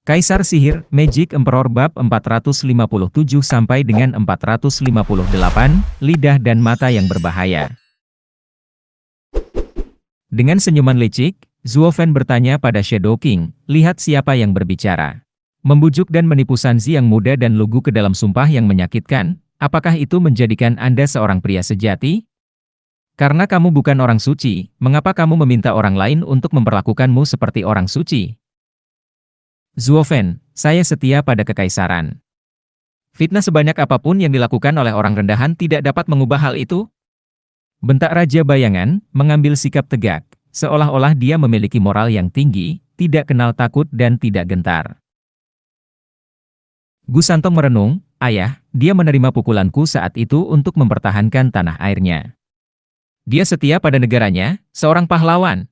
Kaisar Sihir, Magic Emperor Bab 457 sampai dengan 458, Lidah dan Mata yang Berbahaya. Dengan senyuman licik, Zuofen bertanya pada Shadow King, lihat siapa yang berbicara. Membujuk dan menipu Sanzi yang muda dan lugu ke dalam sumpah yang menyakitkan, apakah itu menjadikan Anda seorang pria sejati? Karena kamu bukan orang suci, mengapa kamu meminta orang lain untuk memperlakukanmu seperti orang suci? Zuofen, saya setia pada kekaisaran. Fitnah sebanyak apapun yang dilakukan oleh orang rendahan tidak dapat mengubah hal itu. Bentak Raja Bayangan, mengambil sikap tegak, seolah-olah dia memiliki moral yang tinggi, tidak kenal takut dan tidak gentar. Gu Santong merenung, ayah, dia menerima pukulanku saat itu untuk mempertahankan tanah airnya. Dia setia pada negaranya, seorang pahlawan.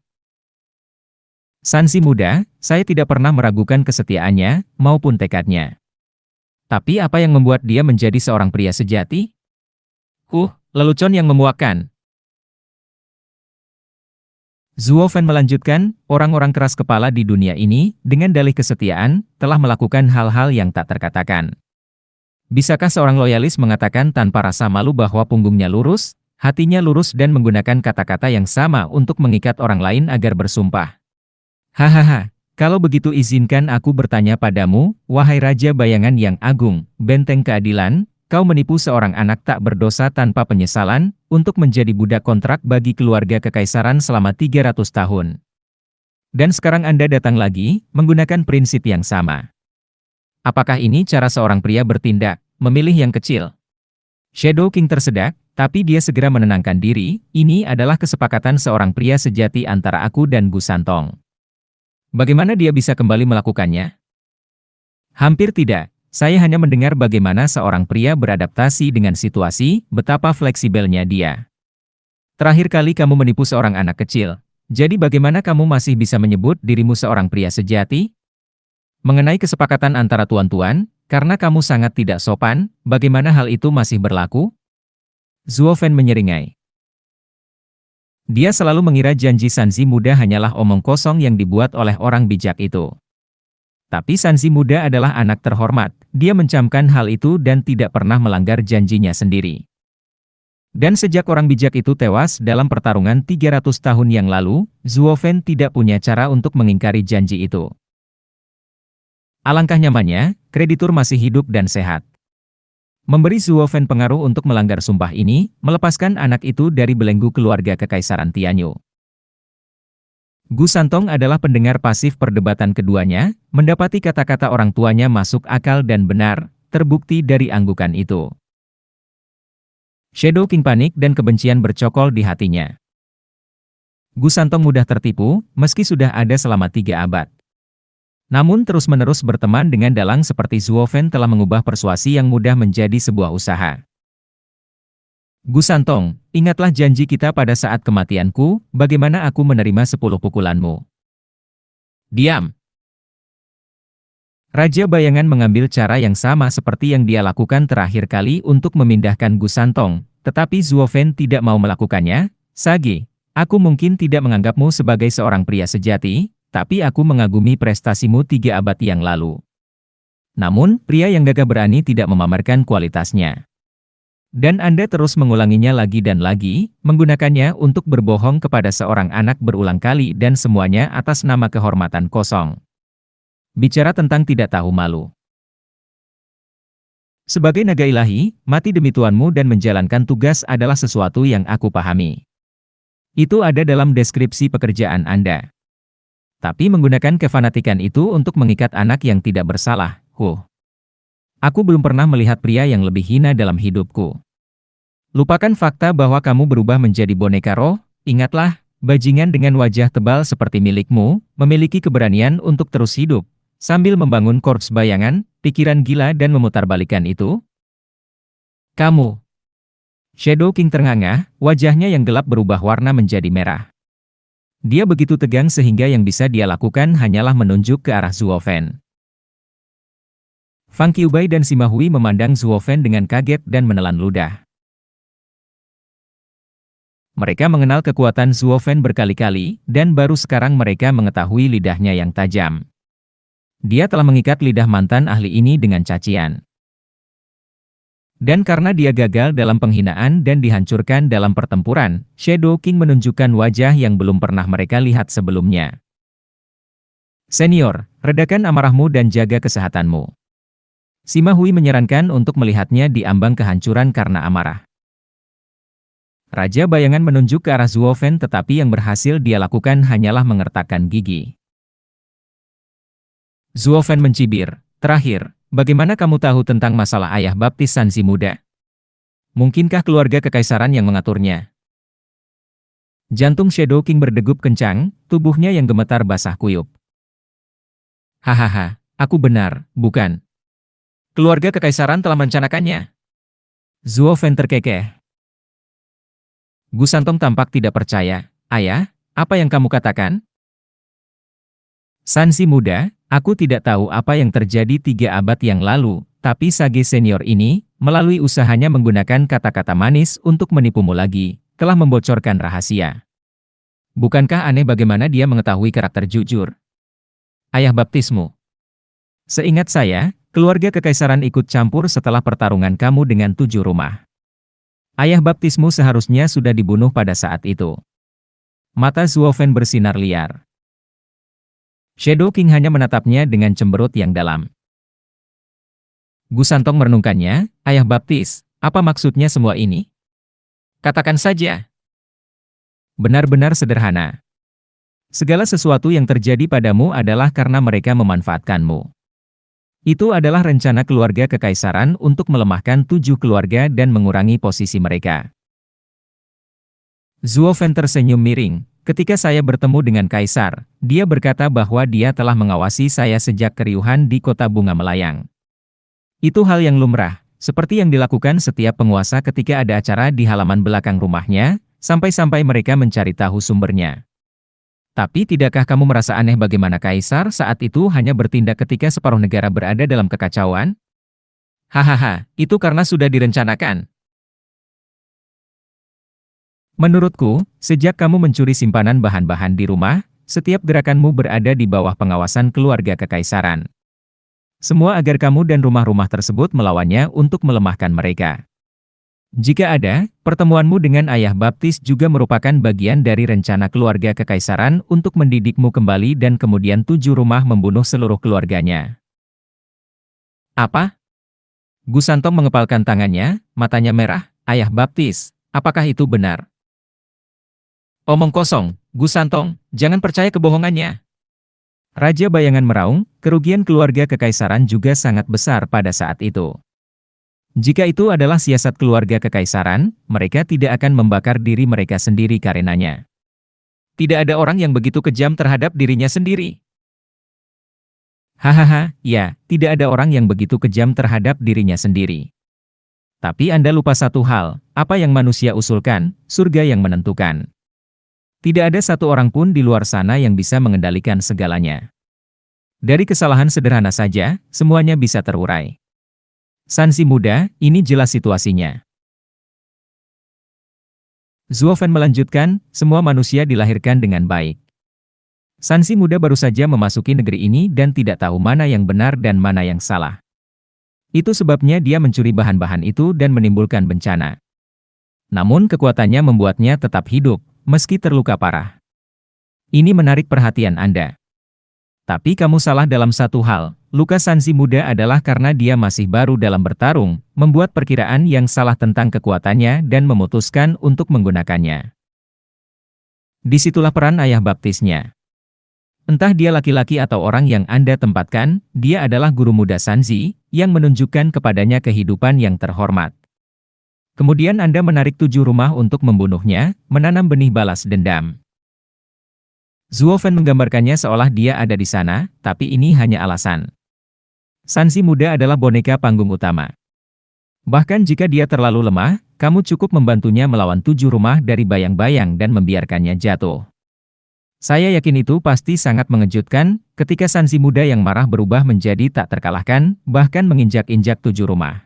Sanzi muda, saya tidak pernah meragukan kesetiaannya, maupun tekadnya. Tapi apa yang membuat dia menjadi seorang pria sejati? Lelucon yang memuakkan. Zuofen melanjutkan, orang-orang keras kepala di dunia ini, dengan dalih kesetiaan, telah melakukan hal-hal yang tak terkatakan. Bisakah seorang loyalis mengatakan tanpa rasa malu bahwa punggungnya lurus, hatinya lurus dan menggunakan kata-kata yang sama untuk mengikat orang lain agar bersumpah? Hahaha, kalau begitu izinkan aku bertanya padamu, wahai Raja Bayangan yang agung, benteng keadilan, kau menipu seorang anak tak berdosa tanpa penyesalan, untuk menjadi budak kontrak bagi keluarga kekaisaran selama 300 tahun. Dan sekarang Anda datang lagi, menggunakan prinsip yang sama. Apakah ini cara seorang pria bertindak, memilih yang kecil? Shadow King tersedak, tapi dia segera menenangkan diri, ini adalah kesepakatan seorang pria sejati antara aku dan Gu Santong. Bagaimana dia bisa kembali melakukannya? Hampir tidak. Saya hanya mendengar bagaimana seorang pria beradaptasi dengan situasi, betapa fleksibelnya dia. Terakhir kali kamu menipu seorang anak kecil. Jadi bagaimana kamu masih bisa menyebut dirimu seorang pria sejati? Mengenai kesepakatan antara tuan-tuan, karena kamu sangat tidak sopan, bagaimana hal itu masih berlaku? Zuofen menyeringai. Dia selalu mengira janji Sanzi muda hanyalah omong kosong yang dibuat oleh orang bijak itu. Tapi Sanzi muda adalah anak terhormat, dia mencamkan hal itu dan tidak pernah melanggar janjinya sendiri. Dan sejak orang bijak itu tewas dalam pertarungan 300 tahun yang lalu, Zuofen tidak punya cara untuk mengingkari janji itu. Alangkah nyamannya, kreditur masih hidup dan sehat. Memberi Zuofen pengaruh untuk melanggar sumpah ini, melepaskan anak itu dari belenggu keluarga kekaisaran Tianyu. Gu Santong adalah pendengar pasif perdebatan keduanya, mendapati kata-kata orang tuanya masuk akal dan benar, terbukti dari anggukan itu. Shadow King panik dan kebencian bercokol di hatinya. Gu Santong mudah tertipu, meski sudah ada selama 3 abad. Namun terus-menerus berteman dengan dalang seperti Zuofen telah mengubah persuasi yang mudah menjadi sebuah usaha. Gu Santong, ingatlah janji kita pada saat kematianku, bagaimana aku menerima 10 pukulanmu. Diam. Raja Bayangan mengambil cara yang sama seperti yang dia lakukan terakhir kali untuk memindahkan Gu Santong, tetapi Zuofen tidak mau melakukannya. Sage, aku mungkin tidak menganggapmu sebagai seorang pria sejati, tapi aku mengagumi prestasimu 3 abad yang lalu. Namun, pria yang gagah berani tidak memamerkan kualitasnya. Dan Anda terus mengulanginya lagi dan lagi, menggunakannya untuk berbohong kepada seorang anak berulang kali dan semuanya atas nama kehormatan kosong. Bicara tentang tidak tahu malu. Sebagai naga ilahi, mati demi tuanmu dan menjalankan tugas adalah sesuatu yang aku pahami. Itu ada dalam deskripsi pekerjaan Anda. Tapi menggunakan kefanatikan itu untuk mengikat anak yang tidak bersalah, Aku belum pernah melihat pria yang lebih hina dalam hidupku. Lupakan fakta bahwa kamu berubah menjadi boneka roh, ingatlah, bajingan dengan wajah tebal seperti milikmu, memiliki keberanian untuk terus hidup, sambil membangun korps bayangan, pikiran gila dan memutarbalikkan itu. Kamu. Shadow King ternganga, wajahnya yang gelap berubah warna menjadi merah. Dia begitu tegang sehingga yang bisa dia lakukan hanyalah menunjuk ke arah Zuofen. Fang Qiubai dan Sima Hui memandang Zuofen dengan kaget dan menelan ludah. Mereka mengenal kekuatan Zuofen berkali-kali, dan baru sekarang mereka mengetahui lidahnya yang tajam. Dia telah mengikat lidah mantan ahli ini dengan cacian. Dan karena dia gagal dalam penghinaan dan dihancurkan dalam pertempuran, Shadow King menunjukkan wajah yang belum pernah mereka lihat sebelumnya. Senior, redakan amarahmu dan jaga kesehatanmu. Sima Hui menyarankan untuk melihatnya di ambang kehancuran karena amarah. Raja Bayangan menunjuk ke arah Zuo Fen, tetapi yang berhasil dia lakukan hanyalah mengertakkan gigi. Zuo Fen mencibir, "Terakhir, bagaimana kamu tahu tentang masalah ayah baptis Sanzi muda? Mungkinkah keluarga kekaisaran yang mengaturnya?" Jantung Shadow King berdegup kencang, tubuhnya yang gemetar basah kuyup. "Hahaha, aku benar, bukan? Keluarga kekaisaran telah merencanakannya." Zuo Fen terkekeh. Gu Santong tampak tidak percaya. "Ayah, apa yang kamu katakan?" "Sanzi muda, aku tidak tahu apa yang terjadi 3 abad yang lalu, tapi Sage senior ini, melalui usahanya menggunakan kata-kata manis untuk menipumu lagi, telah membocorkan rahasia. Bukankah aneh bagaimana dia mengetahui karakter jujur ayah baptismu? Seingat saya, keluarga kekaisaran ikut campur setelah pertarungan kamu dengan 7 rumah. Ayah baptismu seharusnya sudah dibunuh pada saat itu." Mata Zuo Fen bersinar liar. Shadow King hanya menatapnya dengan cemberut yang dalam. Gu Santong merenungkannya, "Ayah baptis, apa maksudnya semua ini? Katakan saja." "Benar-benar sederhana. Segala sesuatu yang terjadi padamu adalah karena mereka memanfaatkanmu. Itu adalah rencana keluarga kekaisaran untuk melemahkan 7 keluarga dan mengurangi posisi mereka." Zuo Fen tersenyum miring. "Ketika saya bertemu dengan kaisar, dia berkata bahwa dia telah mengawasi saya sejak keriuhan di kota bunga melayang. Itu hal yang lumrah, seperti yang dilakukan setiap penguasa ketika ada acara di halaman belakang rumahnya, sampai-sampai mereka mencari tahu sumbernya. Tapi tidakkah kamu merasa aneh bagaimana kaisar saat itu hanya bertindak ketika separuh negara berada dalam kekacauan? Hahaha, itu karena sudah direncanakan. Menurutku, sejak kamu mencuri simpanan bahan-bahan di rumah, setiap gerakanmu berada di bawah pengawasan keluarga kekaisaran. Semua agar kamu dan rumah-rumah tersebut melawannya untuk melemahkan mereka. Jika ada, pertemuanmu dengan ayah baptis juga merupakan bagian dari rencana keluarga kekaisaran untuk mendidikmu kembali dan kemudian 7 rumah membunuh seluruh keluarganya." "Apa?" Gu Santong mengepalkan tangannya, matanya merah. "Ayah baptis, apakah itu benar?" "Omong kosong, Gu Santong, jangan percaya kebohongannya." Raja Bayangan meraung, kerugian keluarga kekaisaran juga sangat besar pada saat itu. Jika itu adalah siasat keluarga kekaisaran, mereka tidak akan membakar diri mereka sendiri karenanya. Tidak ada orang yang begitu kejam terhadap dirinya sendiri. Hahaha, ya, tidak ada orang yang begitu kejam terhadap dirinya sendiri. Tapi Anda lupa satu hal, apa yang manusia usulkan, surga yang menentukan. Tidak ada satu orang pun di luar sana yang bisa mengendalikan segalanya. Dari kesalahan sederhana saja, semuanya bisa terurai. Sanzi muda, ini jelas situasinya." Zuo Fen melanjutkan, "Semua manusia dilahirkan dengan baik. Sanzi muda baru saja memasuki negeri ini dan tidak tahu mana yang benar dan mana yang salah. Itu sebabnya dia mencuri bahan-bahan itu dan menimbulkan bencana. Namun kekuatannya membuatnya tetap hidup, meski terluka parah. Ini menarik perhatian Anda. Tapi kamu salah dalam satu hal, luka Sanzi muda adalah karena dia masih baru dalam bertarung, membuat perkiraan yang salah tentang kekuatannya dan memutuskan untuk menggunakannya. Disitulah peran ayah baptisnya. Entah dia laki-laki atau orang yang Anda tempatkan, dia adalah guru muda Sanzi, yang menunjukkan kepadanya kehidupan yang terhormat. Kemudian Anda menarik 7 rumah untuk membunuhnya, menanam benih balas dendam." Zuo Fen menggambarkannya seolah dia ada di sana, tapi ini hanya alasan. Sanzi muda adalah boneka panggung utama. Bahkan jika dia terlalu lemah, kamu cukup membantunya melawan 7 rumah dari bayang-bayang dan membiarkannya jatuh. Saya yakin itu pasti sangat mengejutkan, ketika Sanzi muda yang marah berubah menjadi tak terkalahkan, bahkan menginjak-injak 7 rumah.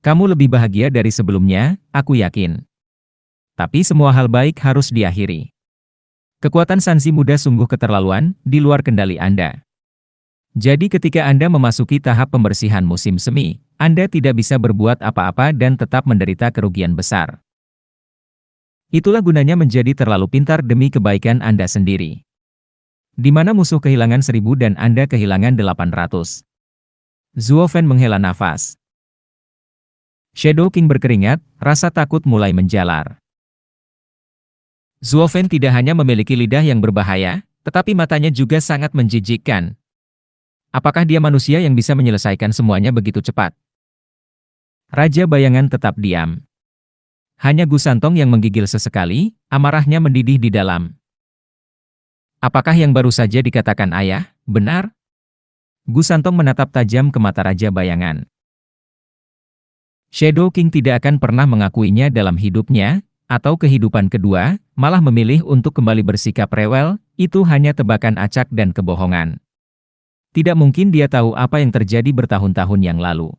Kamu lebih bahagia dari sebelumnya, aku yakin. Tapi semua hal baik harus diakhiri. Kekuatan Sanzi muda sungguh keterlaluan, di luar kendali Anda. Jadi ketika Anda memasuki tahap pembersihan musim semi, Anda tidak bisa berbuat apa-apa dan tetap menderita kerugian besar. Itulah gunanya menjadi terlalu pintar demi kebaikan Anda sendiri. Di mana musuh kehilangan 1000 dan Anda kehilangan 800. Zhuo Fan menghela nafas. Shadow King berkeringat, rasa takut mulai menjalar. Zhuo Fan tidak hanya memiliki lidah yang berbahaya, tetapi matanya juga sangat menjijikkan. Apakah dia manusia yang bisa menyelesaikan semuanya begitu cepat? Raja Bayangan tetap diam. Hanya Gu Santong yang menggigil sesekali, amarahnya mendidih di dalam. Apakah yang baru saja dikatakan ayah, benar? Gu Santong menatap tajam ke mata Raja Bayangan. Shadow King tidak akan pernah mengakuinya dalam hidupnya, atau kehidupan kedua, malah memilih untuk kembali bersikap rewel, itu hanya tebakan acak dan kebohongan. Tidak mungkin dia tahu apa yang terjadi bertahun-tahun yang lalu.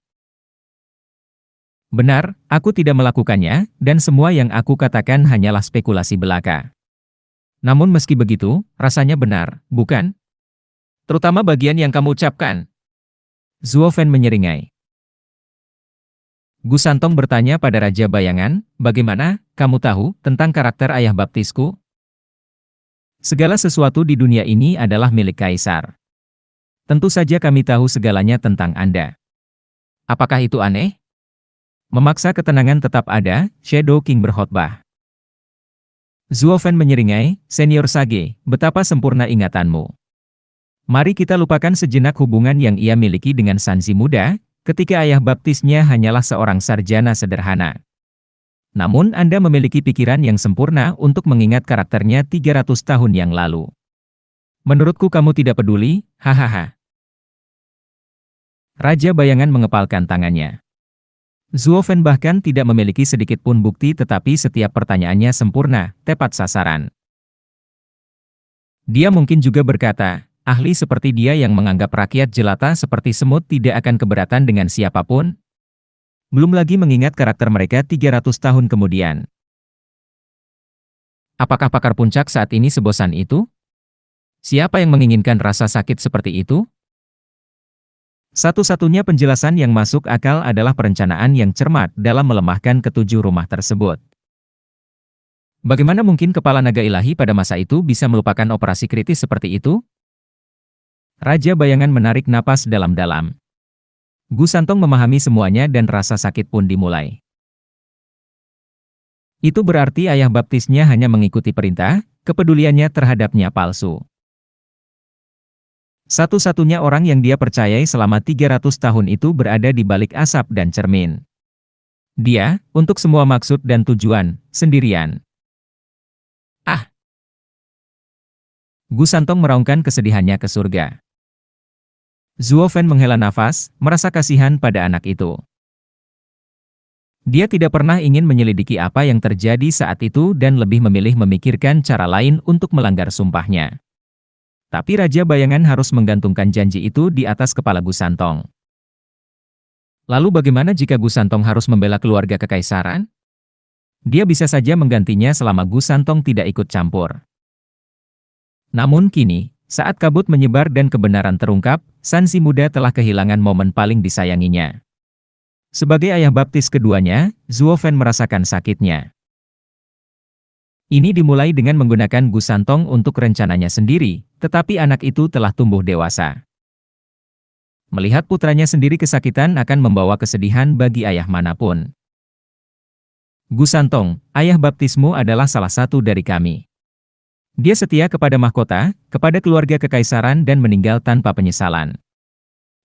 Benar, aku tidak melakukannya, dan semua yang aku katakan hanyalah spekulasi belaka. Namun meski begitu, rasanya benar, bukan? Terutama bagian yang kamu ucapkan. Zhuo Fan menyeringai. Gu Santong bertanya pada Raja Bayangan, bagaimana, kamu tahu, tentang karakter ayah baptisku? Segala sesuatu di dunia ini adalah milik Kaisar. Tentu saja kami tahu segalanya tentang Anda. Apakah itu aneh? Memaksa ketenangan tetap ada, Shadow King berkhotbah. Zhuo Fan menyeringai, Senior Sage, betapa sempurna ingatanmu. Mari kita lupakan sejenak hubungan yang ia miliki dengan Sanzi muda, ketika ayah baptisnya hanyalah seorang sarjana sederhana. Namun Anda memiliki pikiran yang sempurna untuk mengingat karakternya 300 tahun yang lalu. Menurutku kamu tidak peduli, hahaha. Raja Bayangan mengepalkan tangannya. Zhuo Fan bahkan tidak memiliki sedikit pun bukti tetapi setiap pertanyaannya sempurna, tepat sasaran. Dia mungkin juga berkata, ahli seperti dia yang menganggap rakyat jelata seperti semut tidak akan keberatan dengan siapapun. Belum lagi mengingat karakter mereka 300 tahun kemudian. Apakah pakar puncak saat ini sebosan itu? Siapa yang menginginkan rasa sakit seperti itu? Satu-satunya penjelasan yang masuk akal adalah perencanaan yang cermat dalam melemahkan ketujuh rumah tersebut. Bagaimana mungkin kepala naga ilahi pada masa itu bisa melupakan operasi kritis seperti itu? Raja Bayangan menarik napas dalam-dalam. Gu Santong memahami semuanya dan rasa sakit pun dimulai. Itu berarti ayah baptisnya hanya mengikuti perintah, kepeduliannya terhadapnya palsu. Satu-satunya orang yang dia percayai selama 300 tahun itu berada di balik asap dan cermin. Dia, untuk semua maksud dan tujuan, sendirian. Ah! Gu Santong meraungkan kesedihannya ke surga. Zhuo Fan menghela nafas, merasa kasihan pada anak itu. Dia tidak pernah ingin menyelidiki apa yang terjadi saat itu dan lebih memilih memikirkan cara lain untuk melanggar sumpahnya. Tapi Raja Bayangan harus menggantungkan janji itu di atas kepala Gu Santong. Lalu bagaimana jika Gu Santong harus membela keluarga kekaisaran? Dia bisa saja menggantinya selama Gu Santong tidak ikut campur. Namun kini, saat kabut menyebar dan kebenaran terungkap, Sanzi muda telah kehilangan momen paling disayanginya. Sebagai ayah baptis keduanya, Zhuo Fan merasakan sakitnya. Ini dimulai dengan menggunakan Gu Santong untuk rencananya sendiri, tetapi anak itu telah tumbuh dewasa. Melihat putranya sendiri kesakitan akan membawa kesedihan bagi ayah manapun. Gu Santong, ayah baptismu adalah salah satu dari kami. Dia setia kepada mahkota, kepada keluarga kekaisaran dan meninggal tanpa penyesalan.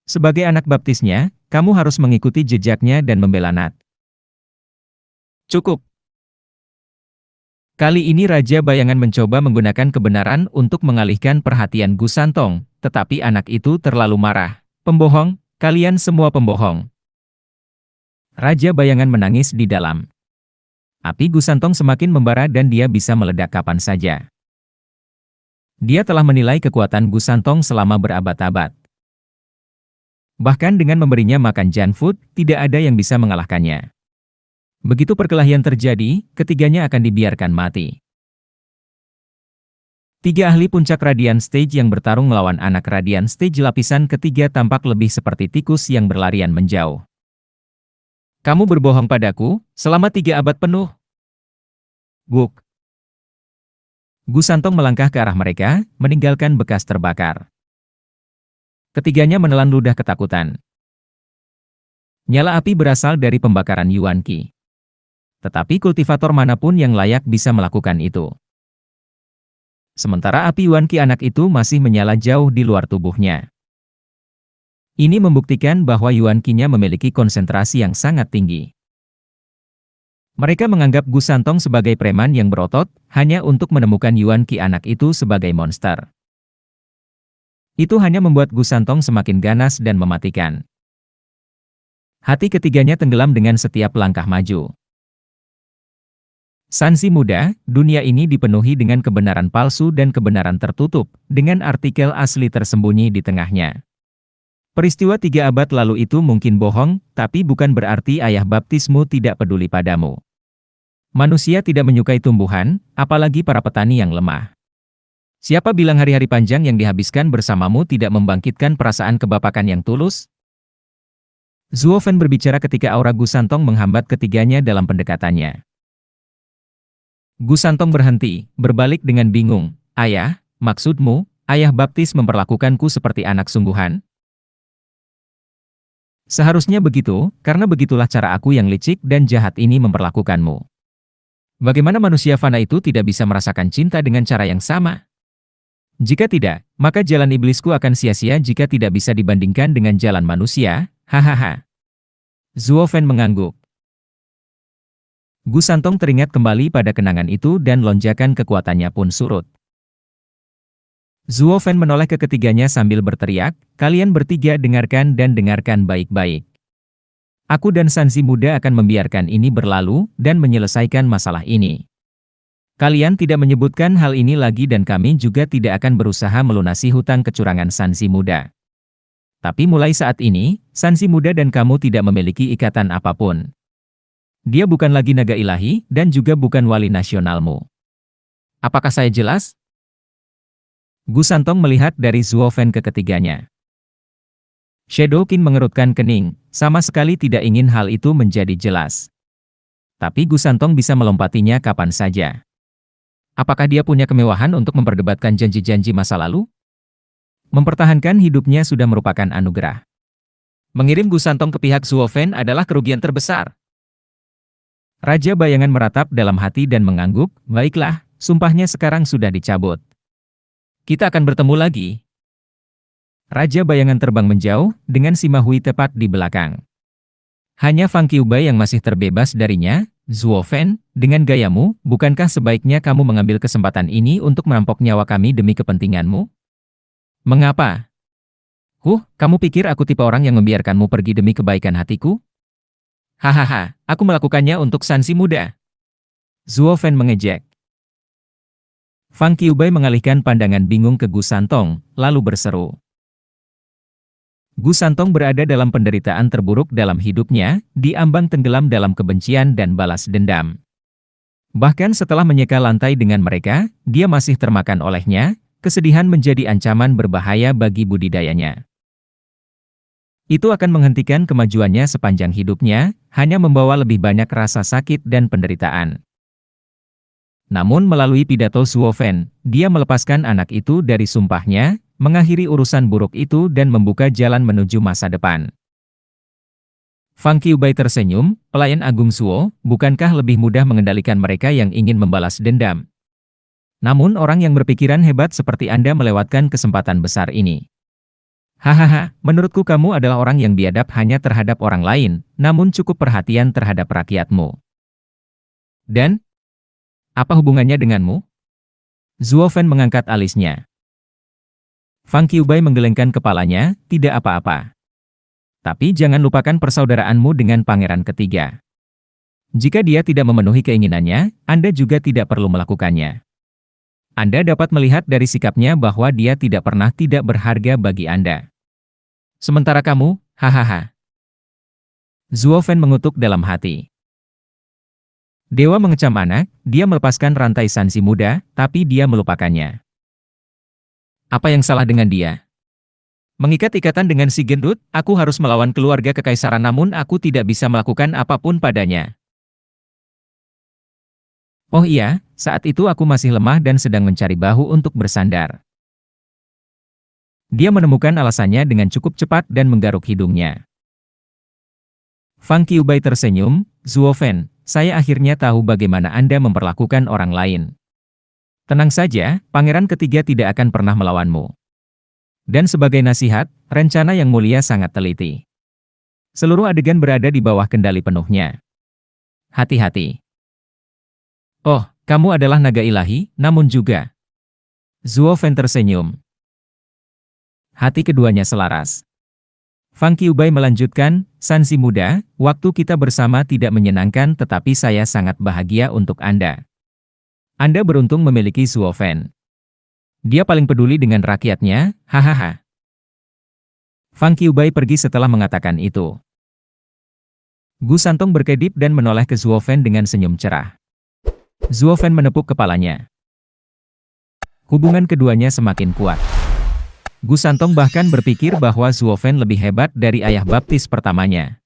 Sebagai anak baptisnya, kamu harus mengikuti jejaknya dan membela Nat. Cukup. Kali ini Raja Bayangan mencoba menggunakan kebenaran untuk mengalihkan perhatian Gu Santong, tetapi anak itu terlalu marah. Pembohong, kalian semua pembohong. Raja Bayangan menangis di dalam. Api Gu Santong semakin membara dan dia bisa meledak kapan saja. Dia telah menilai kekuatan Gu Santong selama berabad-abad. Bahkan dengan memberinya makan junk food, tidak ada yang bisa mengalahkannya. Begitu perkelahian terjadi, ketiganya akan dibiarkan mati. Tiga ahli puncak Radiant Stage yang bertarung melawan anak Radiant Stage lapisan ketiga tampak lebih seperti tikus yang berlarian menjauh. Kamu berbohong padaku, selama 3 abad penuh. Guk. Gu Santong melangkah ke arah mereka, meninggalkan bekas terbakar. Ketiganya menelan ludah ketakutan. Nyala api berasal dari pembakaran Yuan Qi. Tetapi kultivator manapun yang layak bisa melakukan itu. Sementara api Yuan Qi anak itu masih menyala jauh di luar tubuhnya. Ini membuktikan bahwa Yuan Qi-nya memiliki konsentrasi yang sangat tinggi. Mereka menganggap Gu Santong sebagai preman yang berotot, hanya untuk menemukan Yuan Qi anak itu sebagai monster. Itu hanya membuat Gu Santong semakin ganas dan mematikan. Hati ketiganya tenggelam dengan setiap langkah maju. Sansi muda, dunia ini dipenuhi dengan kebenaran palsu dan kebenaran tertutup, dengan artikel asli tersembunyi di tengahnya. Peristiwa 3 abad lalu itu mungkin bohong, tapi bukan berarti ayah baptismu tidak peduli padamu. Manusia tidak menyukai tumbuhan, apalagi para petani yang lemah. Siapa bilang hari-hari panjang yang dihabiskan bersamamu tidak membangkitkan perasaan kebapakan yang tulus? Zuo Fen berbicara ketika aura Gu Santong menghambat ketiganya dalam pendekatannya. Gu Santong berhenti, berbalik dengan bingung. Ayah, maksudmu, ayah baptis memperlakukanku seperti anak sungguhan? Seharusnya begitu, karena begitulah cara aku yang licik dan jahat ini memperlakukanmu. Bagaimana manusia fana itu tidak bisa merasakan cinta dengan cara yang sama? Jika tidak, maka jalan iblisku akan sia-sia jika tidak bisa dibandingkan dengan jalan manusia, hahaha. Zuo Fen mengangguk. Gu Santong teringat kembali pada kenangan itu dan lonjakan kekuatannya pun surut. Zuo Fen menoleh ke ketiganya sambil berteriak, kalian bertiga dengarkan dan dengarkan baik-baik. Aku dan Sansi muda akan membiarkan ini berlalu dan menyelesaikan masalah ini. Kalian tidak menyebutkan hal ini lagi dan kami juga tidak akan berusaha melunasi hutang kecurangan Sansi muda. Tapi mulai saat ini, Sansi muda dan kamu tidak memiliki ikatan apapun. Dia bukan lagi naga ilahi, dan juga bukan wali nasionalmu. Apakah saya jelas? Gu Santong melihat dari Zuo Fen ke ketiganya. Shadow King mengerutkan kening, sama sekali tidak ingin hal itu menjadi jelas. Tapi Gu Santong bisa melompatinya kapan saja. Apakah dia punya kemewahan untuk memperdebatkan janji-janji masa lalu? Mempertahankan hidupnya sudah merupakan anugerah. Mengirim Gu Santong ke pihak Zuo Fen adalah kerugian terbesar. Raja Bayangan meratap dalam hati dan mengangguk, baiklah, sumpahnya sekarang sudah dicabut. Kita akan bertemu lagi. Raja Bayangan terbang menjauh, dengan Sima Hui tepat di belakang. Hanya Fang Qiubai yang masih terbebas darinya. Zuo Fen, dengan gayamu, bukankah sebaiknya kamu mengambil kesempatan ini untuk merampok nyawa kami demi kepentinganmu? Mengapa? Kamu pikir aku tipe orang yang membiarkanmu pergi demi kebaikan hatiku? Hahaha, aku melakukannya untuk Sansi muda. Zuo Fen mengejek. Fang Qiubai mengalihkan pandangan bingung ke Gu Santong, lalu berseru. Gu Santong berada dalam penderitaan terburuk dalam hidupnya, diambang tenggelam dalam kebencian dan balas dendam. Bahkan setelah menyeka lantai dengan mereka, dia masih termakan olehnya, kesedihan menjadi ancaman berbahaya bagi budidayanya. Itu akan menghentikan kemajuannya sepanjang hidupnya, hanya membawa lebih banyak rasa sakit dan penderitaan. Namun melalui pidato Zuo Fen, dia melepaskan anak itu dari sumpahnya, mengakhiri urusan buruk itu dan membuka jalan menuju masa depan. Fang Qiubai tersenyum, pelayan agung Zuo, bukankah lebih mudah mengendalikan mereka yang ingin membalas dendam? Namun orang yang berpikiran hebat seperti Anda melewatkan kesempatan besar ini. Hahaha, menurutku kamu adalah orang yang biadab hanya terhadap orang lain, namun cukup perhatian terhadap rakyatmu. Dan, apa hubungannya denganmu? Zuo Fen mengangkat alisnya. Fang Qiubai menggelengkan kepalanya, tidak apa-apa. Tapi jangan lupakan persaudaraanmu dengan pangeran ketiga. Jika dia tidak memenuhi keinginannya, Anda juga tidak perlu melakukannya. Anda dapat melihat dari sikapnya bahwa dia tidak pernah tidak berharga bagi Anda. Sementara kamu, hahaha. Zuo Fen mengutuk dalam hati. Dewa mengecam anak, dia melepaskan rantai Sansi muda, tapi dia melupakannya. Apa yang salah dengan dia? Mengikat ikatan dengan si gendut, aku harus melawan keluarga kekaisaran namun aku tidak bisa melakukan apapun padanya. Oh iya, saat itu aku masih lemah dan sedang mencari bahu untuk bersandar. Dia menemukan alasannya dengan cukup cepat dan menggaruk hidungnya. Fang Qiubai tersenyum, Zuo Fen, saya akhirnya tahu bagaimana Anda memperlakukan orang lain. Tenang saja, pangeran ketiga tidak akan pernah melawanmu. Dan sebagai nasihat, rencana yang mulia sangat teliti. Seluruh adegan berada di bawah kendali penuhnya. Hati-hati. Oh, kamu adalah naga ilahi, namun juga. Zuo Fen tersenyum. Hati keduanya selaras. Fang Qiubai melanjutkan, Sansi muda, waktu kita bersama tidak menyenangkan tetapi saya sangat bahagia untuk Anda. Anda beruntung memiliki Zuo Fen. Dia paling peduli dengan rakyatnya, hahaha. Fang Qiubai pergi setelah mengatakan itu. Gu Santong berkedip dan menoleh ke Zuo Fen dengan senyum cerah. Zuo Fen menepuk kepalanya. Hubungan keduanya semakin kuat. Gu Santong bahkan berpikir bahwa Zuo Fen lebih hebat dari ayah baptis pertamanya.